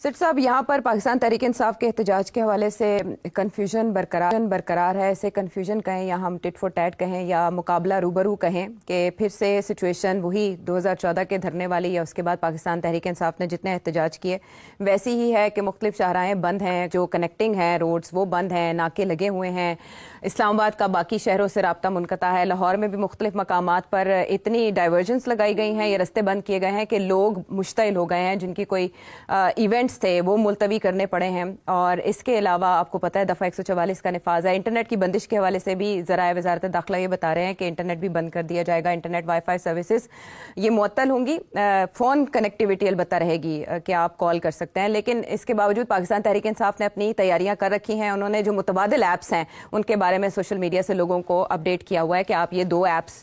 سٹ صاحب، یہاں پر پاکستان تحریک انصاف کے احتجاج کے حوالے سے کنفیوژن برقرار ہے. اسے کنفیوژن کہیں یا ہم ٹٹ فور ٹیٹ کہیں یا مقابلہ روبرو کہیں کہ پھر سے سچویشن وہی 2014 کے دھرنے والی یا اس کے بعد پاکستان تحریک انصاف نے جتنے احتجاج کیے ویسی ہی ہے کہ مختلف شاہراہیں بند ہیں, جو کنیکٹنگ ہیں روڈز وہ بند ہیں, ناکے لگے ہوئے ہیں, اسلام آباد کا باقی شہروں سے رابطہ منقطع ہے, لاہور میں بھی مختلف مقامات پر اتنی ڈائیورژنس لگائی گئی ہیں, یہ رستے بند کیے گئے ہیں کہ لوگ مشتعل ہو گئے ہیں, جن کی کوئی ایونٹس تھے وہ ملتوی کرنے پڑے ہیں. اور اس کے علاوہ آپ کو پتہ ہے دفعہ 144 کا نفاذ ہے. انٹرنیٹ کی بندش کے حوالے سے بھی ذرائع وزارت داخلہ یہ بتا رہے ہیں کہ انٹرنیٹ بھی بند کر دیا جائے گا, انٹرنیٹ وائی فائی سروسز یہ معطل ہوں گی, فون کنیکٹیوٹی البتہ رہے گی کہ آپ کال کر سکتے ہیں. لیکن اس کے باوجود پاکستان تحریک انصاف نے اپنی تیاریاں کر رکھی ہیں. انہوں نے جو متبادل ایپس ہیں ان کے بارے میں سوشل میڈیا سے لوگوں کو اپڈیٹ کیا ہوا ہے کہ آپ یہ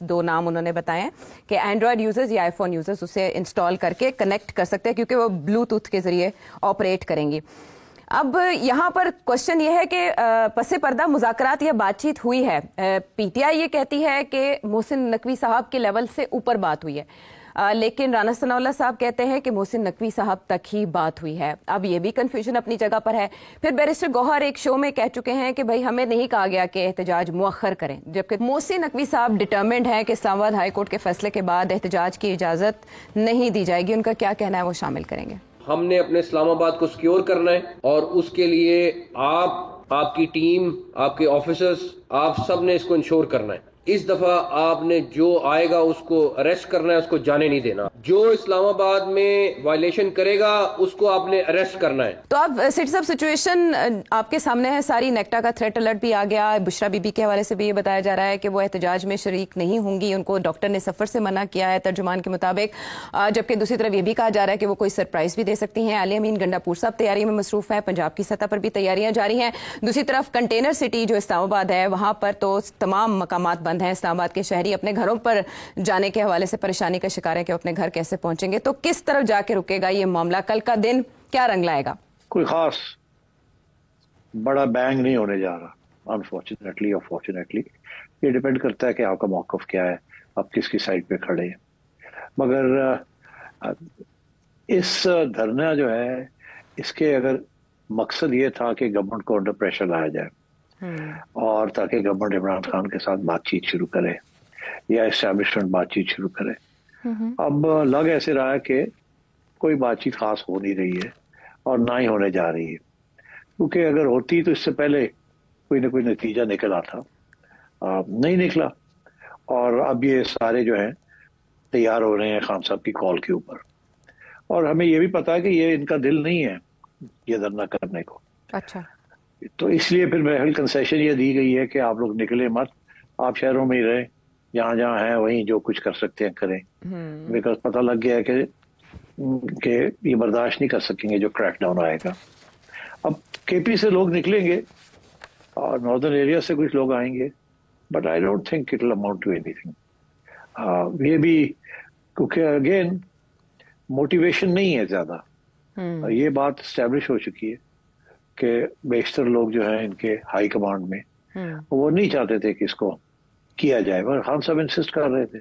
دو نام انہوں نے بتائے ہیں کہ اینڈرائڈ یوزرز یا آئی فون یوزرز اسے انسٹال کر کے کنیکٹ کر سکتے ہیں کیونکہ وہ بلوٹوتھ کے ذریعے آپریٹ کریں گی. اب یہاں پر کوشچن یہ ہے کہ پس پردہ مذاکرات یا بات چیت ہوئی ہے. پی ٹی آئی یہ کہتی ہے کہ محسن نقوی صاحب کے لیول سے اوپر بات ہوئی ہے, لیکن رانا ثناء اللہ صاحب کہتے ہیں کہ محسن نقوی صاحب تک ہی بات ہوئی ہے. اب یہ بھی کنفیوژن اپنی جگہ پر ہے. پھر بیرسٹر گوہر ایک شو میں کہہ چکے ہیں کہ بھائی ہمیں نہیں کہا گیا کہ احتجاج مؤخر کریں, جبکہ محسن نقوی صاحب ڈٹرمنڈ ہیں کہ اسلام آباد ہائی کورٹ کے فیصلے کے بعد احتجاج کی اجازت نہیں دی جائے گی. ان کا کیا کہنا ہے وہ شامل کریں گے. ہم نے اپنے اسلام آباد کو سیکیور کرنا ہے اور اس کے لیے آپ کی ٹیم, آپ کے آفیسرز, آپ سب نے اس کو انشور کرنا ہے. اس دفعہ آپ نے جو آئے گا اس کو اریسٹ کرنا ہے, اس کو جانے نہیں دینا. جو اسلام آباد میں وائلیشن کرے گا اس کو آپ نے اریسٹ کرنا ہے. تو اب سٹی صاحب سچویشن آپ کے سامنے ہے ساری. نیکٹا کا تھریٹ الرٹ بھی آ گیا. بشرا بی بی کے حوالے سے بھی یہ بتایا جا رہا ہے کہ وہ احتجاج میں شریک نہیں ہوں گی, ان کو ڈاکٹر نے سفر سے منع کیا ہے ترجمان کے مطابق. جبکہ دوسری طرف یہ بھی کہا جا رہا ہے کہ وہ کوئی سرپرائز بھی دے سکتی ہیں. علی امین گنڈاپور صاحب تیاری میں مصروف ہیں, پنجاب کی سطح پر بھی تیاریاں جاری ہیں. دوسری طرف کنٹینر سٹی جو اسلام آباد ہے وہاں پر تو تمام مقامات بند ہیں. اسلام آباد کے شہری اپنے گھروں پر جانے کے حوالے سے پریشانی کا شکار ہے کہ اپنے گھر کیسے پہنچیں گے. تو کس طرف جا کے رکے گا یہ معاملہ؟ کل کا دن کیا رنگ لائے گا؟ کوئی خاص بڑا بینگ نہیں ہونے جا رہا انفارچونیٹلی اور فارچونیٹلی. یہ ڈیپینڈ کرتا ہے کہ آپ کا موقف کیا ہے, آپ کس کی سائڈ پہ کھڑے ہیں. مگر اس دھرنا جو ہے اس کے اگر مقصد یہ تھا کہ گورنمنٹ کو انڈر پریشر لایا جائے اور تاکہ گورنمنٹ عمران خان کے ساتھ بات چیت شروع کرے یا اسٹیبلشمنٹ بات چیت شروع کرے. اب لگ ایسے رہا ہے کہ کوئی بات چیت خاص ہو نہیں رہی ہے اور نہ ہی ہونے جا رہی ہے, کیونکہ اگر ہوتی تو اس سے پہلے کوئی نہ کوئی نتیجہ نکل آتا, نہیں نکلا. اور اب یہ سارے جو ہیں تیار ہو رہے ہیں خان صاحب کی کال کے اوپر, اور ہمیں یہ بھی پتا ہے کہ یہ ان کا دل نہیں ہے یہ دھرنا کرنے کو. اچھا, تو اس لیے پھر بہرحال کنسیشن یہ دی گئی ہے کہ آپ لوگ نکلے مت, آپ شہروں میں ہی رہیں, جہاں جہاں ہیں وہیں جو کچھ کر سکتے ہیں کریں. بیکاز پتہ لگ گیا ہے کہ یہ برداشت نہیں کر سکیں گے جو کریک ڈاؤن آئے گا. اب کے پی سے لوگ نکلیں گے اور ناردرن ایریا سے کچھ لوگ آئیں گے, but I don't think it will amount to اینی تھنگ. یہ بھی کیونکہ اگین موٹیویشن نہیں ہے زیادہ. یہ بات اسٹیبلش ہو چکی ہے کہ بیشتر لوگ جو ہیں ان کے ہائی کمانڈ میں وہ نہیں چاہتے تھے کہ اس کو کیا جائے, مگر خان صاحب انسسٹ کر رہے تھے.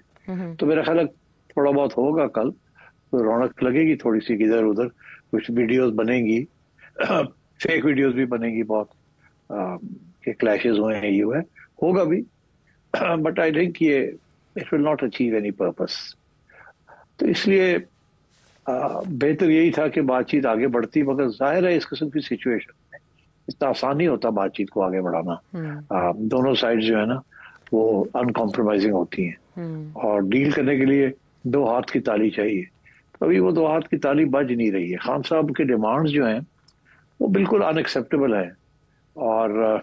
تو میرا خیال ہے تھوڑا بہت ہوگا کل, تو رونق لگے گی تھوڑی سی, ادھر ادھر کچھ ویڈیوز بنے گی, فیک ویڈیوز بھی بنے گی بہت کہ کلیشز ہوئے ہیں, یہ ہوگا بھی, بٹ آئی تھنک یہ it will not achieve any purpose. تو اس لیے بہتر یہی تھا کہ بات چیت آگے بڑھتی, مگر ظاہر ہے اس قسم کی سچویشن میں اتنا آسان نہیں ہوتا بات چیت کو آگے بڑھانا. دونوں سائڈ جو ہے نا وہ ان کمپرومائزنگ ہوتی ہیں اور ڈیل کرنے کے لیے دو ہاتھ کی تالی چاہیے. ابھی وہ دو ہاتھ کی تالی بج نہیں رہی ہے. خان صاحب کے ڈیمانڈز جو ہیں وہ بالکل ان ایکسیپٹیبل ہیں, اور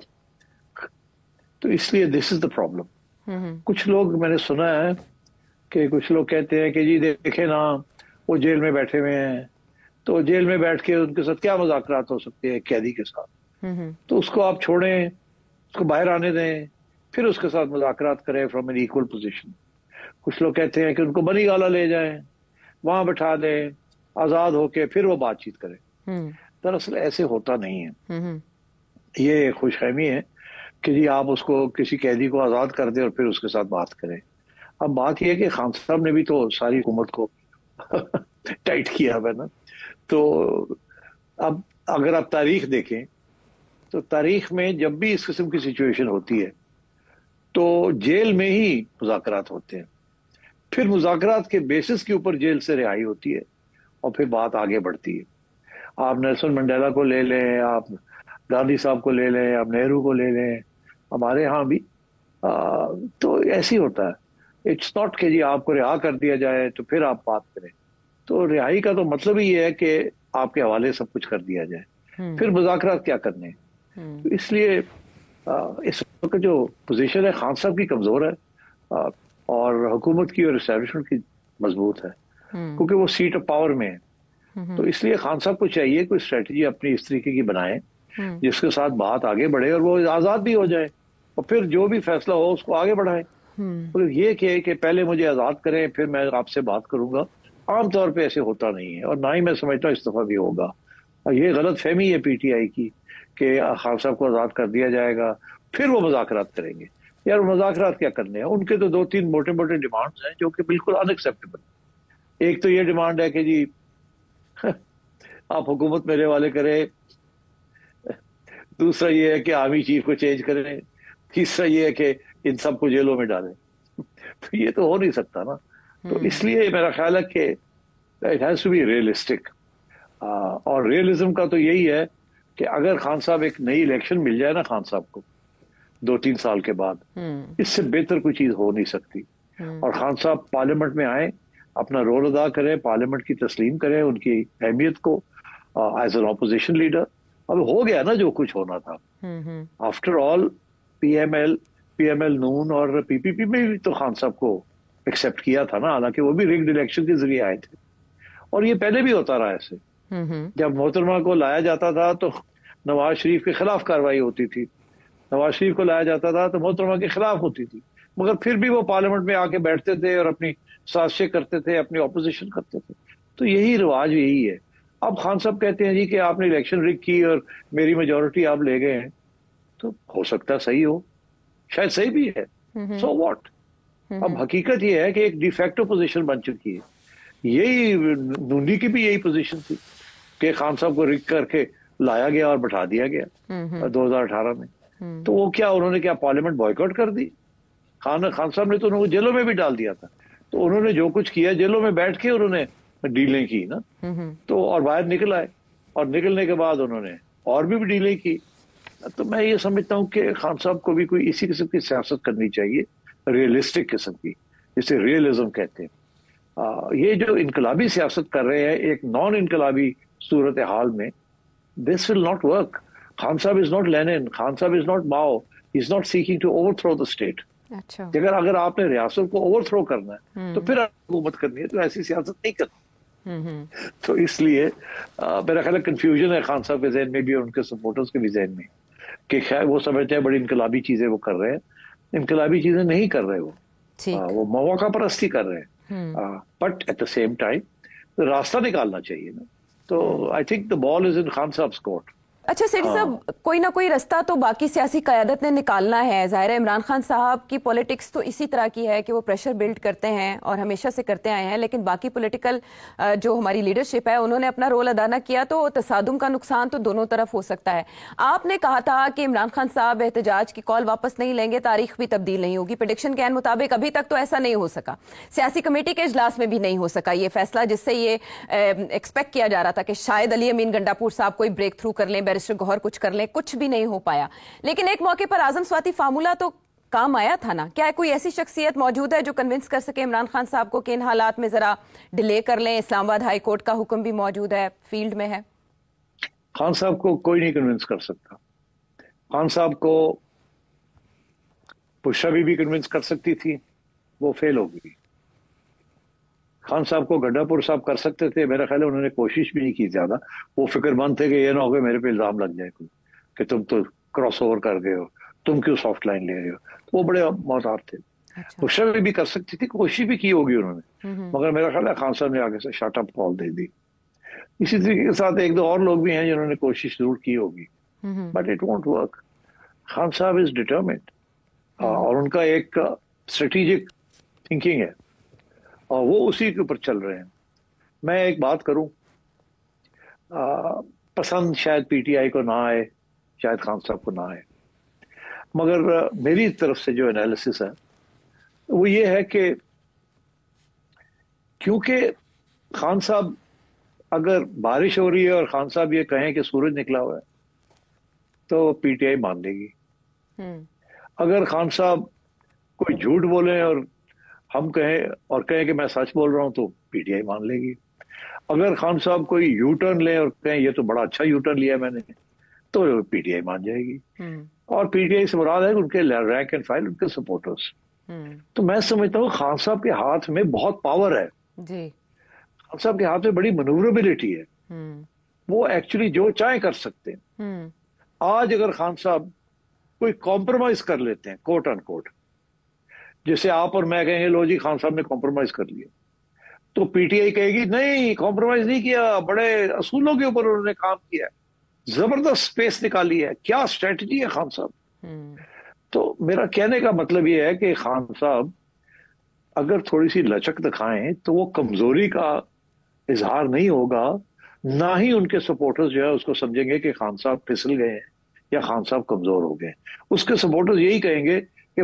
تو اس لیے دس از دا پرابلم. کچھ لوگ میں نے سنا ہے کہ کچھ لوگ کہتے ہیں کہ جی دیکھیں نا وہ جیل میں بیٹھے ہوئے ہیں, تو جیل میں بیٹھ کے ان کے ساتھ کیا مذاکرات ہو سکتے ہیں قیدی کے ساتھ, تو اس کو آپ چھوڑیں, اس کو باہر آنے دیں, پھر اس کے ساتھ مذاکرات کریں فرام این ایکول پوزیشن. کچھ لوگ کہتے ہیں کہ ان کو بنی گالا لے جائیں, وہاں بٹھا دیں آزاد ہو کے, پھر وہ بات چیت کریں. دراصل ایسے ہوتا نہیں ہے. یہ خوش فہمی ہے کہ جی آپ اس کو کسی قیدی کو آزاد کر دیں اور پھر اس کے ساتھ بات کریں. اب بات یہ ہے کہ خان صاحب نے بھی تو ساری حکومت کو ٹائٹ کیا ہے نا, تو اب اگر آپ تاریخ دیکھیں تو تاریخ میں جب بھی اس قسم کی سچویشن ہوتی ہے تو جیل میں ہی مذاکرات ہوتے ہیں، پھر مذاکرات کے بیسس کے اوپر جیل سے رہائی ہوتی ہے اور پھر بات آگے بڑھتی ہے. آپ نیلسن منڈیلا کو لے لیں، آپ گاندھی صاحب کو لے لیں، آپ نہرو کو لے لیں، ہمارے ہاں بھی تو ایسے ہی ہوتا ہے. اٹس ناٹ کہ جی آپ کو رہا کر دیا جائے تو پھر آپ بات کریں. تو رہائی کا تو مطلب ہی ہے کہ آپ کے حوالے سب کچھ کر دیا جائے، پھر مذاکرات کیا کرنے ہیں. تو اس لیے اس وقت جو پوزیشن ہے خان صاحب کی کمزور ہے اور حکومت کی اور اسٹیبلشمنٹ کی مضبوط ہے، کیونکہ وہ سیٹ آف پاور میں ہے. تو اس لیے خان صاحب کو چاہیے کوئی اسٹریٹجی اپنی اس طریقے کی بنائیں جس کے ساتھ بات آگے بڑھے اور وہ آزاد بھی ہو جائے، اور پھر جو بھی فیصلہ ہو اس کو آگے بڑھائیں. یہ کہ پہلے مجھے آزاد کریں پھر میں آپ سے بات کروں گا، عام طور پہ ایسے ہوتا نہیں ہے، اور نہ ہی میں سمجھتا ہوں اس دفعہ بھی ہوگا. یہ غلط فہمی ہے پی ٹی آئی کی کہ خان صاحب کو آزاد کر دیا جائے گا پھر وہ مذاکرات کریں گے. یار مذاکرات کیا کرنے ہیں؟ ان کے تو 2-3 موٹے موٹے ڈیمانڈز ہیں جو کہ بالکل ان ایکسیپٹیبل. ایک تو یہ ڈیمانڈ ہے کہ جی آپ حکومت میرے والے کریں، دوسرا یہ ہے کہ آرمی چیف کو چینج کریں، تیسرا یہ ہے کہ ان سب کو جیلوں میں ڈالیں. تو یہ تو ہو نہیں سکتا نا. تو اس لیے میرا خیال ہے کہ it has to be realistic, اور ریئلزم کا تو یہی ہے کہ اگر خان صاحب ایک نئی الیکشن مل جائے نا خان صاحب کو 2-3 سال کے بعد، اس سے بہتر کوئی چیز ہو نہیں سکتی. اور خان صاحب پارلیمنٹ میں آئیں، اپنا رول ادا کریں، پارلیمنٹ کی تسلیم کریں ان کی اہمیت کو ایز این اپوزیشن لیڈر. اب ہو گیا نا جو کچھ ہونا تھا. After all P M L نون اور پی پی پی میں بھی تو خان صاحب کو ایکسپٹ کیا تھا نا، حالانکہ وہ بھی ریگڈ الیکشن کے ذریعے آئے تھے. اور یہ پہلے بھی ہوتا رہا ایسے. جب محترمہ کو لایا جاتا تھا تو نواز شریف کے خلاف کاروائی ہوتی تھی، نواز شریف کو لایا جاتا تھا تو محترمہ کے خلاف ہوتی تھی، مگر پھر بھی وہ پارلیمنٹ میں آ کے بیٹھتے تھے اور اپنی سازشیں کرتے تھے، اپنی اپوزیشن کرتے تھے. تو یہی رواج یہی ہے. اب خان صاحب کہتے ہیں جی کہ آپ نے الیکشن رگ کی اور میری میجورٹی آپ لے گئے ہیں، تو ہو سکتا ہے صحیح ہو، شاید صحیح بھی ہے. So what. اب حقیقت یہ ہے کہ ایک ڈی فیکٹو پوزیشن بن چکی ہے. یہی نونی کی بھی یہی پوزیشن تھی کہ خان صاحب کو رگ کر کے لایا گیا اور بٹھا دیا گیا 2018 میں. تو وہ کیا انہوں نے کیا پارلیمنٹ بوائیکاٹ کر دی؟ خان صاحب نے تو انہوں کو جیلوں میں بھی ڈال دیا تھا. تو انہوں نے جو کچھ کیا جیلوں میں بیٹھ کے انہوں نے ڈیلیں کی نا، تو اور باہر نکل آئے، اور نکلنے کے بعد انہوں نے اور بھی ڈیلیں کی. تو میں یہ سمجھتا ہوں کہ خان صاحب کو بھی کوئی اسی قسم کی سیاست کرنی چاہیے، ریئلسٹک قسم کی، جسے ریئلزم کہتے ہیں. یہ جو انقلابی سیاست کر رہے ہیں ایک نان انقلابی صورتحال میں، this will not work. Khan صاحب از ناٹ لینن، خان صاحب is not Mao, he is not seeking to overthrow the state. اگر آپ نے ریاست کو اوور تھرو کرنا ہے تو پھر حکومت کرنی ہے، تو ایسی سیاست نہیں کرنی. تو اس لیے میرا خیال ہے کنفیوژن ہے خان صاحب کے ذہن میں بھی اور ان کے سپورٹرز کے بھی ذہن میں، کہ خیر وہ سمجھتے ہیں بڑی انقلابی چیزیں وہ کر رہے ہیں. انقلابی چیزیں نہیں کر رہے، وہ مواقع پرستی کر رہے ہیں. But at the same time راستہ نکالنا چاہیے نا. تو آئی تھنک دا بال از ان خان صاحب کورٹ. اچھا سیٹھی صاحب، کوئی نہ کوئی رستہ تو باقی سیاسی قیادت نے نکالنا ہے. ظاہر ہے عمران خان صاحب کی پولیٹکس تو اسی طرح کی ہے کہ وہ پریشر بلڈ کرتے ہیں اور ہمیشہ سے کرتے آئے ہیں، لیکن باقی پولیٹیکل جو ہماری لیڈرشپ ہے انہوں نے اپنا رول ادا نہ کیا، تو تصادم کا نقصان تو دونوں طرف ہو سکتا ہے. آپ نے کہا تھا کہ عمران خان صاحب احتجاج کی کال واپس نہیں لیں گے، تاریخ بھی تبدیل نہیں ہوگی. پریڈکشن کے مطابق ابھی تک تو ایسا نہیں ہو سکا، سیاسی کمیٹی کے اجلاس میں بھی نہیں ہو سکا یہ فیصلہ، جس سے یہ ایکسپیکٹ کیا جا رہا تھا کہ شاید علی امین گنڈاپور صاحب کوئی بریک تھرو کر لیں، بیرسٹر گوہر کچھ کر لیں. کچھ بھی نہیں ہو پایا. لیکن ایک موقع پر اعظم سواتی فارمولہ تو کام آیا تھا نا. کیا کوئی ایسی شخصیت موجود ہے جو کنونس کر سکے عمران خان صاحب کو کہ ان حالات میں ذرا ڈیلے کر لیں؟ اسلام آباد ہائی کورٹ کا حکم بھی موجود ہے، فیلڈ میں ہے. خان صاحب کو کوئی نہیں کنونس کر سکتا. خان صاحب کو پشا بھی کنونس کر سکتی تھی، وہ فیل ہو گئی. خان صاحب کو گڈا پور صاحب کر سکتے تھے، میرا خیال ہے انہوں نے کوشش بھی نہیں کی زیادہ. وہ فکر مند تھے کہ یہ نہ ہو کہ میرے پہ الزام لگ جائے کوئی کہ تم تو کراس اوور کر گئے ہو، تم کیوں سافٹ لائن لے رہے ہو. تو وہ بڑے محتاط تھے. پشا بھی کر سکتی تھی، کوشش بھی کی ہوگی انہوں نے، مگر میرا خیال ہے خان صاحب نے آگے سے شٹ اپ کال دے دی. اسی طریقے کے ساتھ ایک دو اور لوگ بھی ہیں جنہوں نے کوشش ضرور کی ہوگی، but it won't work. Khan صاحب از ڈیٹرمنڈ، اور ان کا ایک اسٹریٹجک تھنکنگ ہے اور وہ اسی کے اوپر چل رہے ہیں. میں ایک بات کروں، پسند شاید پی ٹی آئی کو نہ آئے, شاید خان صاحب کو نہ آئے, مگر میری طرف سے جو انالیسس ہے وہ یہ ہے کہ کیونکہ خان صاحب, اگر بارش ہو رہی ہے اور خان صاحب یہ کہیں کہ سورج نکلا ہوا ہے تو پی ٹی آئی مان لے گی. اگر خان صاحب کوئی جھوٹ بولیں اور ہم کہیں کہ میں سچ بول رہا ہوں تو پی ٹی آئی مان لے گی. اگر خان صاحب کوئی یو ٹرن لیں اور کہیں یہ تو بڑا اچھا یو ٹرن لیا میں نے تو پی ٹی آئی مان جائے گی. اور پی ٹی آئی سے مراد ہے ان کے رینک اینڈ فائل, ان کے سپورٹرز. تو میں سمجھتا ہوں خان صاحب کے ہاتھ میں بہت پاور ہے جی. خان صاحب کے ہاتھ میں بڑی منوربلٹی ہے, وہ ایکچولی جو چاہیں کر سکتے ہیں. آج اگر خان صاحب کوئی کمپرومائز کر لیتے ہیں کوٹ ان کوٹ, جیسے آپ اور میں کہیں گے لو جی خان صاحب نے کمپرومائز کر لیا, تو پی ٹی آئی کہے گی نہیں کمپرومائز نہیں کیا, بڑے اصولوں کے اوپر انہوں نے کام کیا, زبردست سپیس نکالی ہے, کیا اسٹریٹجی ہے خان صاحب. تو میرا کہنے کا مطلب یہ ہے کہ خان صاحب اگر تھوڑی سی لچک دکھائیں تو وہ کمزوری کا اظہار نہیں ہوگا, نہ ہی ان کے سپورٹرز جو ہے اس کو سمجھیں گے کہ خان صاحب پھسل گئے ہیں یا خان صاحب کمزور ہو گئے. اس کے سپورٹرز یہی کہیں گے کہ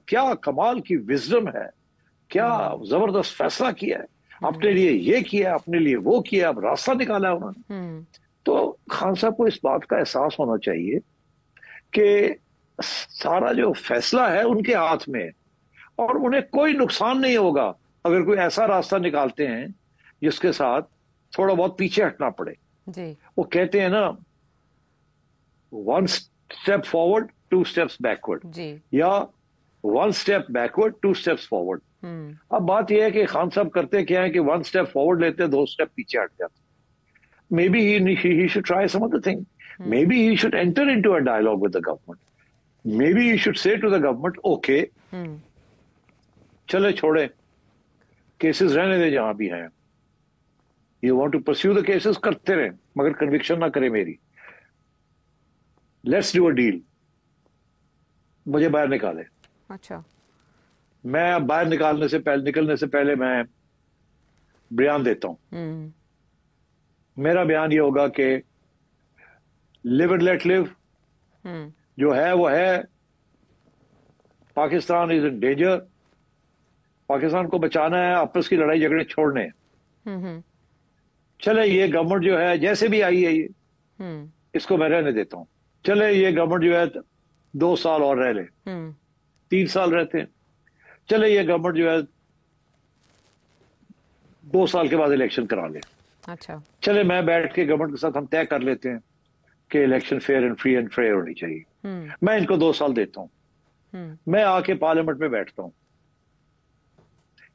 کیا کمال کی وزڈم ہے, کیا زبردست فیصلہ کیا ہے, اپنے لیے یہ کیا, اپنے لیے وہ کیا, اب راستہ نکالا ہے انہوں نے. تو خان صاحب کو اس بات کا احساس ہونا چاہیے کہ سارا جو فیصلہ ہے ان کے ہاتھ میں, اور انہیں کوئی نقصان نہیں ہوگا اگر کوئی ایسا راستہ نکالتے ہیں جس کے ساتھ تھوڑا بہت پیچھے ہٹنا پڑے. جی. وہ کہتے ہیں نا 1 step forward 2 steps backward, یا 1 step backward 2 steps forward. اب بات یہ ہے کہ خان صاحب کرتے کیا ہے کہ 1 step forward لیتے, 2 step پیچھے ہٹ جاتے. Maybe he should try some other thing. Maybe he should enter into a dialogue with the government. Maybe he should say to the government, okay, چلے چھوڑے, کیسز رہنے دے جہاں بھی ہیں, you want to pursue the cases, کرتے رہیں مگر conviction نہ کرے میری. Let's do a deal. مجھے باہر نکالے. اچھا. میں باہر نکلنے سے پہلے میں بیان دیتا ہوں. میرا بیان یہ ہوگا کہ live and let live جو ہے وہ ہے. پاکستان از ان ڈینجر. پاکستان کو بچانا ہے, آپس کی لڑائی جھگڑے چھوڑنے ہیں. چلے یہ گورنمنٹ جو ہے جیسے بھی آئی ہے یہ, اس کو میں رہنے دیتا ہوں. چلے یہ گورنمنٹ جو ہے 2 سال اور رہ لے, 3 سال رہتے ہیں. چلے یہ گورنمنٹ جو ہے 2 سال کے بعد الیکشن کرا لے. اچھا. چلے میں بیٹھ کے گورنمنٹ کے ساتھ ہم طے کر لیتے ہیں کہ election fair and free and fair ہونی چاہیے. میں ان کو 2 سال دیتا ہوں. میں آ کے پارلیمنٹ میں بیٹھتا ہوں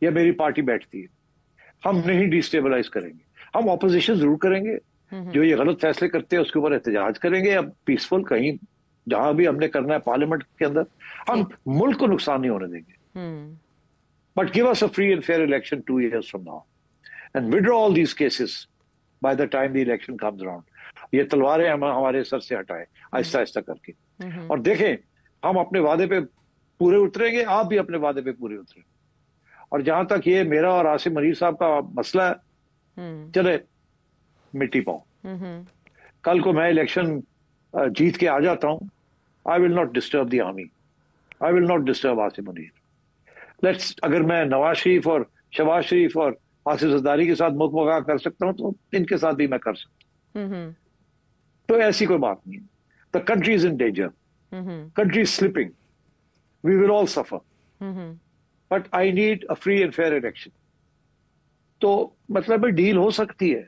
یا میری پارٹی بیٹھتی ہے. ہم نہیں ڈیسٹیبلائز کریں گے, ہم اپوزیشن ضرور کریں گے, جو یہ غلط فیصلے کرتے ہیں اس کے اوپر احتجاج کریں گے. اب پیسفل کہیں جہاں بھی ہم نے کرنا ہے پارلیمنٹ کے اندر, ہم ملک کو نقصان نہیں ہونے دیں گے. But give us a free and fair election 2 years from now and withdraw all these cases by the time the election comes around. یہ تلواریں ہمارے سر سے ہٹائیں آہستہ آہستہ کر کے, اور دیکھیں ہم اپنے وعدے پہ پورے اتریں گے, آپ بھی اپنے وعدے پہ پورے اتریں. اور جہاں تک یہ میرا اور عاصم منیر صاحب کا مسئلہ ہے, چلے مٹی پاؤں. کل کو میں الیکشن جیت کے آ جاتا ہوں, I will not disturb the army. I will not disturb Asim Munir. اگر میں نواز شریف اور شہباز شریف اور آصف زرداری کے ساتھ مکمکا کر سکتا ہوں تو ان کے ساتھ بھی میں کر سکتا ہوں. تو ایسی کوئی بات نہیں. The country is in danger. Country is slipping. We will all suffer. But I need a free and fair election. تو مطلب ڈیل ہو سکتی ہے,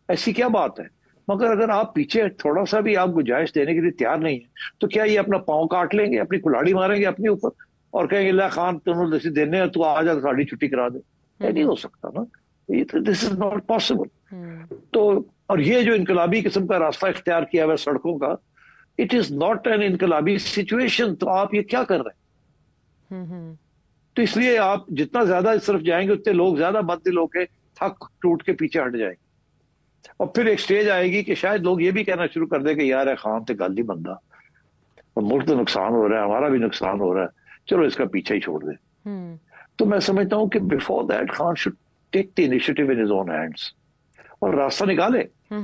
ایسی کیا بات ہے. مگر اگر آپ پیچھے تھوڑا سا بھی آپ گنجائش دینے کے لیے تیار نہیں ہیں تو کیا یہ اپنا پاؤں کاٹ لیں گے, اپنی کلاڑی ماریں گے اپنے اوپر اور کہیں گے اللہ خان تمہیں جیسے دینے ہیں تو آ جا ساڑی چھٹی کرا دے. یہ نہیں ہو سکتا نا, دس از ناٹ پاسبل. تو اور یہ جو انقلابی قسم کا راستہ اختیار کیا ہوا سڑکوں کا, اٹ از ناٹ این انقلابی سچویشن. تو آپ یہ کیا کر رہے ہیں؟ تو اس لیے آپ جتنا زیادہ اس طرف جائیں گے اتنے لوگ زیادہ بد دل ہو کے تھک ٹوٹ کے پیچھے ہٹ جائیں گے. اور پھر ایک سٹیج آئے گی کہ شاید لوگ یہ بھی کہنا شروع کر دیں کہ یار ہے خان تے گل ہی بندہ, اور ملک تو نقصان ہو رہا ہے, ہمارا بھی نقصان ہو رہا ہے, چلو اس کا پیچھا ہی چھوڑ دیں. تو میں سمجھتا ہوں کہ before that Khan should take the initiative in his own hands اور راستہ نکالے.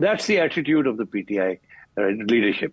That's the attitude of the PTI leadership.